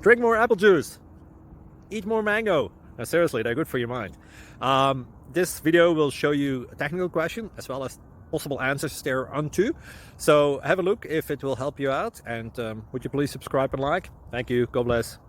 Drink more apple juice. Eat more mango. Now, seriously, they're good for your mind. This video will show you a technical question as well as possible answers thereunto. So have a look if it will help you out, and would you please subscribe and like? Thank you. God bless.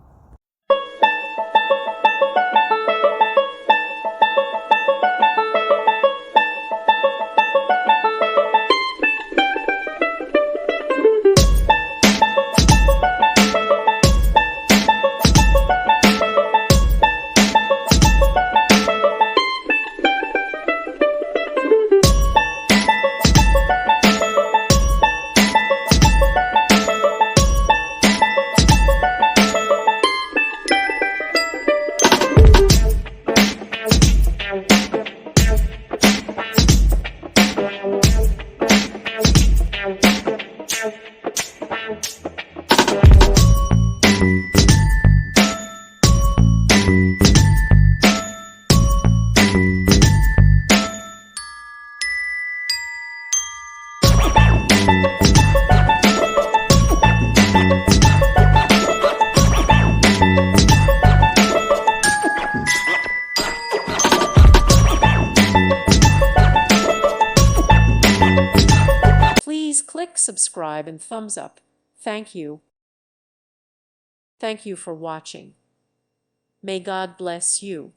Please click subscribe and thumbs up. Thank you. Thank you for watching. May God bless you.